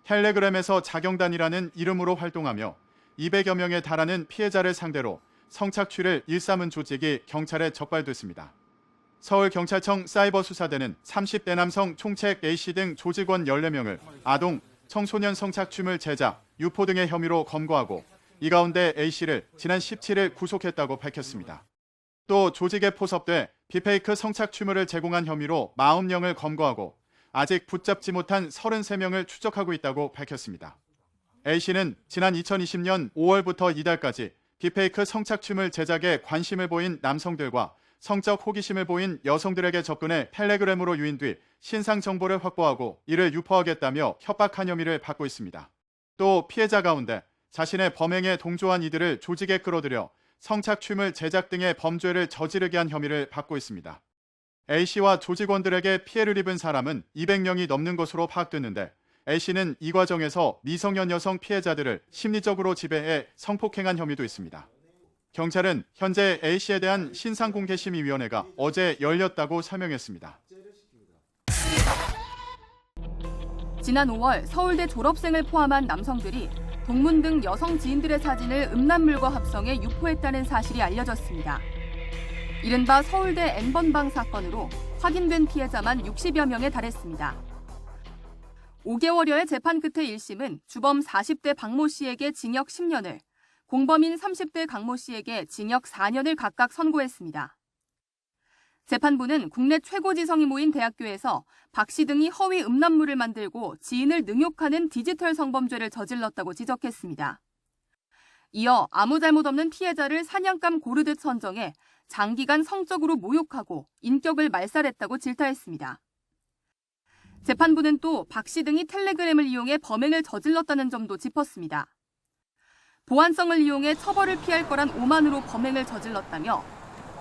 텔레그램에서 자경단이라는 이름으로 활동하며 200여 명에 달하는 피해자를 상대로 성착취를 일삼은 조직이 경찰에 적발됐습니다. 서울경찰청 사이버수사대는 30대 남성 총책 A씨 등 조직원 14명을 아동, 청소년 성착취물 제작, 유포 등의 혐의로 검거하고 이 가운데 A씨를 지난 17일 구속했다고 밝혔습니다. 또 조직에 포섭돼 딥페이크 성착취물을 제공한 혐의로 40명을 검거하고 아직 붙잡지 못한 33명을 추적하고 있다고 밝혔습니다. A씨는 지난 2020년 5월부터 이달까지 딥페이크 성착취물 제작에 관심을 보인 남성들과 성적 호기심을 보인 여성들에게 접근해 텔레그램으로 유인 뒤 신상 정보를 확보하고 이를 유포하겠다며 협박한 혐의를 받고 있습니다. 또 피해자 가운데 자신의 범행에 동조한 이들을 조직에 끌어들여 성착취물 제작 등의 범죄를 저지르게 한 혐의를 받고 있습니다. A씨와 조직원들에게 피해를 입은 사람은 200명이 넘는 것으로 파악됐는데 A씨는 이 과정에서 미성년 여성 피해자들을 심리적으로 지배해 성폭행한 혐의도 있습니다. 경찰은 현재 A씨에 대한 신상공개심의위원회가 어제 열렸다고 설명했습니다. 지난 5월 서울대 졸업생을 포함한 남성들이 동문 등 여성 지인들의 사진을 음란물과 합성해 유포했다는 사실이 알려졌습니다. 이른바 서울대 N번방 사건으로 확인된 피해자만 60여 명에 달했습니다. 5개월여의 재판 끝에 1심은 주범 40대 박모 씨에게 징역 10년을, 공범인 30대 강모 씨에게 징역 4년을 각각 선고했습니다. 재판부는 국내 최고 지성이 모인 대학교에서 박 씨 등이 허위 음란물을 만들고 지인을 능욕하는 디지털 성범죄를 저질렀다고 지적했습니다. 이어 아무 잘못 없는 피해자를 사냥감 고르듯 선정해 장기간 성적으로 모욕하고 인격을 말살했다고 질타했습니다. 재판부는 또 박 씨 등이 텔레그램을 이용해 범행을 저질렀다는 점도 짚었습니다. 보안성을 이용해 처벌을 피할 거란 오만으로 범행을 저질렀다며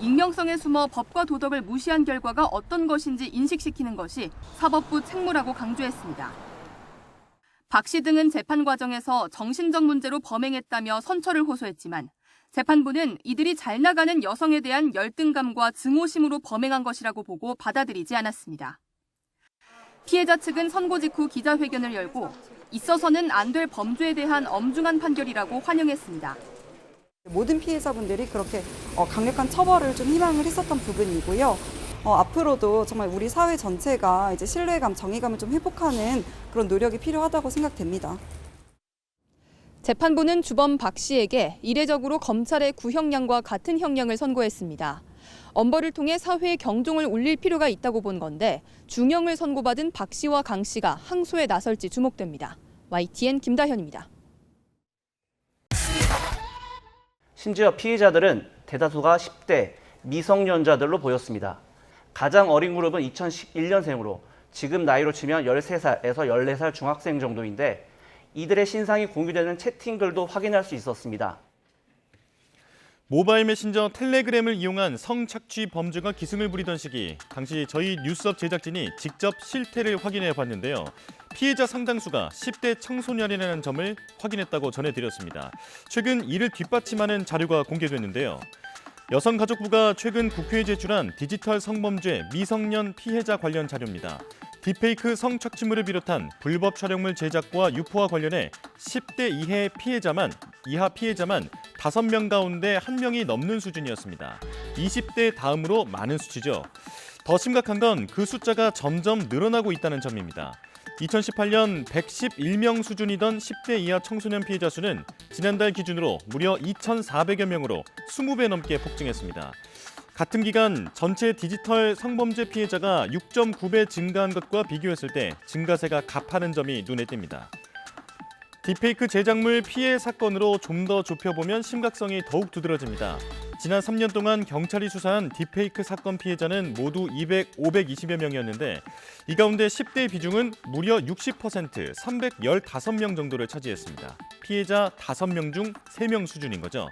익명성에 숨어 법과 도덕을 무시한 결과가 어떤 것인지 인식시키는 것이 사법부 책무라고 강조했습니다. 박 씨 등은 재판 과정에서 정신적 문제로 범행했다며 선처를 호소했지만 재판부는 이들이 잘 나가는 여성에 대한 열등감과 증오심으로 범행한 것이라고 보고 받아들이지 않았습니다. 피해자 측은 선고 직후 기자회견을 열고 있어서는 안 될 범죄에 대한 엄중한 판결이라고 환영했습니다. 모든 피해자분들이 그렇게 강력한 처벌을 좀 희망을 했었던 부분이고요. 앞으로도 정말 우리 사회 전체가 이제 신뢰감, 정의감을 좀 회복하는 그런 노력이 필요하다고 생각됩니다. 재판부는 주범 박 씨에게 이례적으로 검찰의 구형량과 같은 형량을 선고했습니다. 엄벌을 통해 사회의 경종을 울릴 필요가 있다고 본 건데 중형을 선고받은 박 씨와 강 씨가 항소에 나설지 주목됩니다. YTN 김다현입니다. 심지어 피해자들은 대다수가 10대 미성년자들로 보였습니다. 가장 어린 그룹은 2011년생으로 지금 나이로 치면 13살에서 14살 중학생 정도인데 이들의 신상이 공유되는 채팅글도 확인할 수 있었습니다. 모바일 메신저 텔레그램을 이용한 성착취 범죄가 기승을 부리던 시기 당시 저희 뉴스업 제작진이 직접 실태를 확인해 봤는데요. 피해자 상당수가 10대 청소년이라는 점을 확인했다고 전해드렸습니다. 최근 이를 뒷받침하는 자료가 공개됐는데요. 여성가족부가 최근 국회에 제출한 디지털 성범죄 미성년 피해자 관련 자료입니다. 딥페이크 성착취물을 비롯한 불법 촬영물 제작과 유포와 관련해 10대 이하 피해자만 5명 가운데 1명이 넘는 수준이었습니다. 20대 다음으로 많은 수치죠. 더 심각한 건 그 숫자가 점점 늘어나고 있다는 점입니다. 2018년 111명 수준이던 10대 이하 청소년 피해자 수는 지난달 기준으로 무려 2,400여 명으로 20배 넘게 폭증했습니다. 같은 기간 전체 디지털 성범죄 피해자가 6.9배 증가한 것과 비교했을 때 증가세가 가파른 점이 눈에 띕니다. 딥페이크 제작물 피해 사건으로 좀 더 좁혀보면 심각성이 더욱 두드러집니다. 지난 3년 동안 경찰이 수사한 딥페이크 사건 피해자는 모두 520여 명이었는데 이 가운데 10대의 비중은 무려 60%, 315명 정도를 차지했습니다. 피해자 5명 중 3명 수준인 거죠.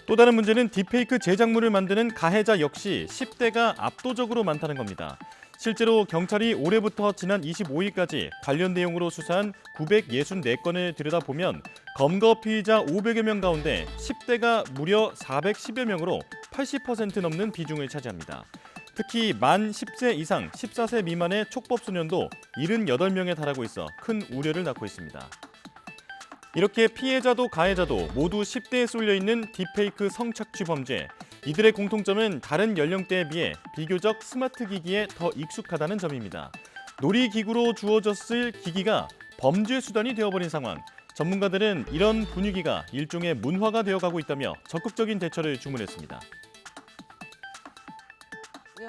또 다른 문제는 딥페이크 제작물을 만드는 가해자 역시 10대가 압도적으로 많다는 겁니다. 실제로 경찰이 올해부터 지난 25일까지 관련 내용으로 수사한 964건을 들여다보면 검거 피의자 500여 명 가운데 10대가 무려 410여 명으로 80% 넘는 비중을 차지합니다. 특히 만 10세 이상 14세 미만의 촉법 소년도 78명에 달하고 있어 큰 우려를 낳고 있습니다. 이렇게 피해자도 가해자도 모두 10대에 쏠려 있는 딥페이크 성착취 범죄. 이들의 공통점은 다른 연령대에 비해 비교적 스마트 기기에 더 익숙하다는 점입니다. 놀이기구로 주어졌을 기기가 범죄 수단이 되어버린 상황. 전문가들은 이런 분위기가 일종의 문화가 되어가고 있다며 적극적인 대처를 주문했습니다.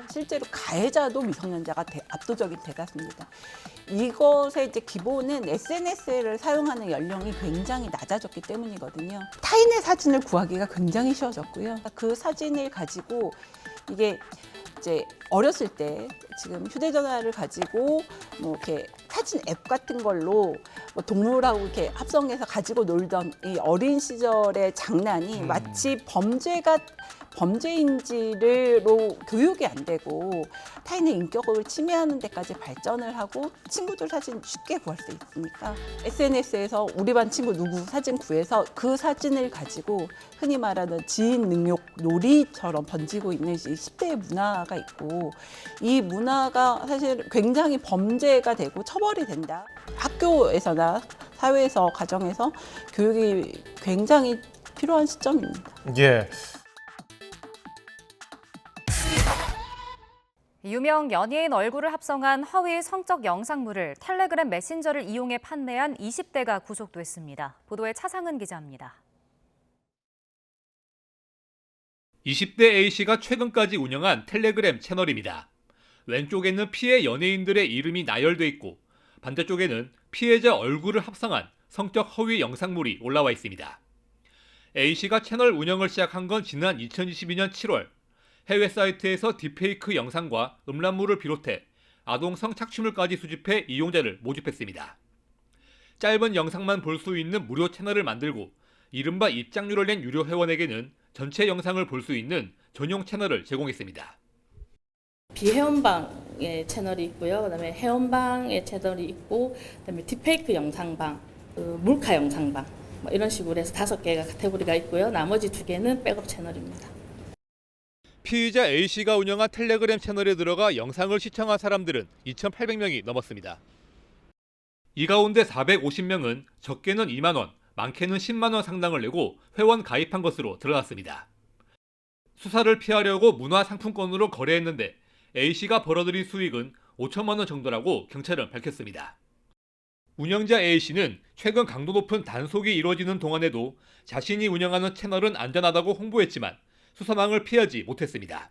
실제로 가해자도 미성년자가 압도적인 대다수입니다. 이것의 이제 기본은 SNS를 사용하는 연령이 굉장히 낮아졌기 때문이거든요. 타인의 사진을 구하기가 굉장히 쉬워졌고요. 그 사진을 가지고 이게 이제 어렸을 때 지금 휴대전화를 가지고 뭐 이렇게 사진 앱 같은 걸로 뭐 동물하고 이렇게 합성해서 가지고 놀던 이 어린 시절의 장난이 마치 범죄인지로 교육이 안 되고 타인의 인격을 침해하는 데까지 발전을 하고 친구들 사진 쉽게 구할 수 있으니까 SNS에서 우리 반 친구 누구 사진 구해서 그 사진을 가지고 흔히 말하는 지인 능욕 놀이처럼 번지고 있는 이 10대의 문화가 있고 이 문화가 사실 굉장히 범죄가 되고 처벌이 된다. 학교에서나 사회에서 가정에서 교육이 굉장히 필요한 시점입니다. 예. 유명 연예인 얼굴을 합성한 허위 성적 영상물을 텔레그램 메신저를 이용해 판매한 20대가 구속됐습니다. 보도에 차상은 기자입니다. 20대 A씨가 최근까지 운영한 텔레그램 채널입니다. 왼쪽에는 피해 연예인들의 이름이 나열돼 있고 반대쪽에는 피해자 얼굴을 합성한 성적 허위 영상물이 올라와 있습니다. A씨가 채널 운영을 시작한 건 지난 2022년 7월. 해외 사이트에서 딥페이크 영상과 음란물을 비롯해 아동 성착취물까지 수집해 이용자를 모집했습니다. 짧은 영상만 볼 수 있는 무료 채널을 만들고 이른바 입장료를 낸 유료 회원에게는 전체 영상을 볼 수 있는 전용 채널을 제공했습니다. 비회원방의 채널이 있고요. 그다음에 회원방의 채널이 있고, 그다음에 딥페이크 영상방, 몰카 영상방 뭐 이런 식으로 해서 5개가 카테고리가 있고요. 나머지 2개는 백업 채널입니다. 피의자 A씨가 운영한 텔레그램 채널에 들어가 영상을 시청한 사람들은 2,800명이 넘었습니다. 이 가운데 450명은 적게는 2만 원, 많게는 10만 원 상당을 내고 회원 가입한 것으로 드러났습니다. 수사를 피하려고 문화상품권으로 거래했는데 A씨가 벌어들인 수익은 5천만 원 정도라고 경찰은 밝혔습니다. 운영자 A씨는 최근 강도 높은 단속이 이루어지는 동안에도 자신이 운영하는 채널은 안전하다고 홍보했지만 수사망을 피하지 못했습니다.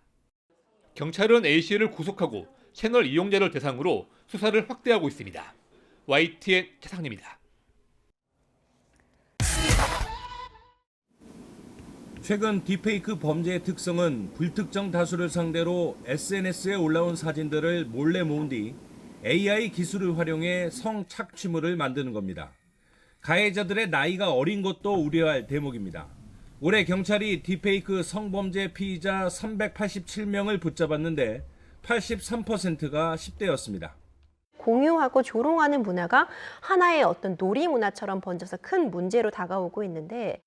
경찰은 A씨를 구속하고 채널 이용자를 대상으로 수사를 확대하고 있습니다. YTN 최상입니다. 최근 딥페이크 범죄의 특성은 불특정 다수를 상대로 SNS에 올라온 사진들을 몰래 모은 뒤 AI 기술을 활용해 성착취물을 만드는 겁니다. 가해자들의 나이가 어린 것도 우려할 대목입니다. 올해 경찰이 딥페이크 성범죄 피의자 387명을 붙잡았는데 83%가 10대였습니다. 공유하고 조롱하는 문화가 하나의 어떤 놀이 문화처럼 번져서 큰 문제로 다가오고 있는데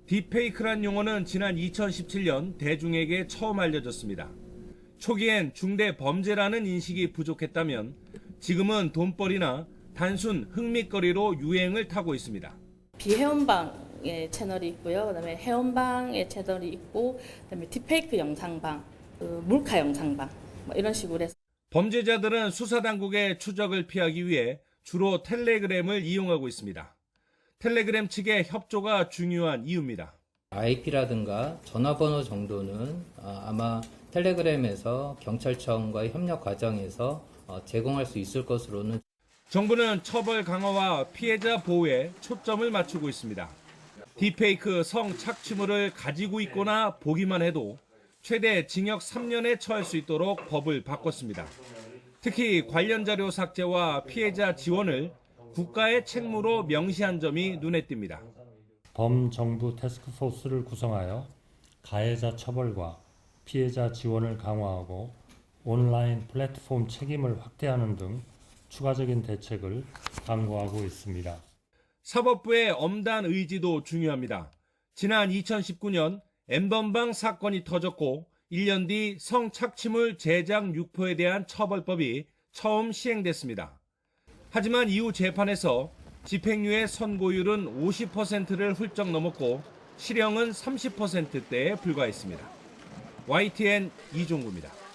딥페이크란 용어는 지난 2017년 대중에게 처음 알려졌습니다. 초기엔 중대 범죄라는 인식이 부족했다면 지금은 돈벌이나 단순 흥미거리로 유행을 타고 있습니다. 비회원방의 채널이 있고요. 그다음에 회원방의 채널이 있고, 그다음에 딥페이크 영상방, 몰카 영상방 뭐 이런 식으로 해서 범죄자들은 수사당국의 추적을 피하기 위해 주로 텔레그램을 이용하고 있습니다. 텔레그램 측의 협조가 중요한 이유입니다. IP라든가 전화번호 정도는 아마 텔레그램에서 경찰청과의 협력 과정에서 제공할 수 있을 것으로는. 정부는 처벌 강화와 피해자 보호에 초점을 맞추고 있습니다. 딥페이크 성착취물을 가지고 있거나 보기만 해도 최대 징역 3년에 처할 수 있도록 법을 바꿨습니다. 특히 관련 자료 삭제와 피해자 지원을 국가의 책무로 명시한 점이 눈에 띕니다. 범정부 태스크포스를 구성하여 가해자 처벌과 피해자 지원을 강화하고 온라인 플랫폼 책임을 확대하는 등 추가적인 대책을 강구하고 있습니다. 사법부의 엄단 의지도 중요합니다. 지난 2019년 N번방 사건이 터졌고 1년 뒤 성착취물 제작 유포에 대한 처벌법이 처음 시행됐습니다. 하지만 이후 재판에서 집행유예 선고율은 50%를 훌쩍 넘었고 실형은 30%대에 불과했습니다. YTN 이종구입니다.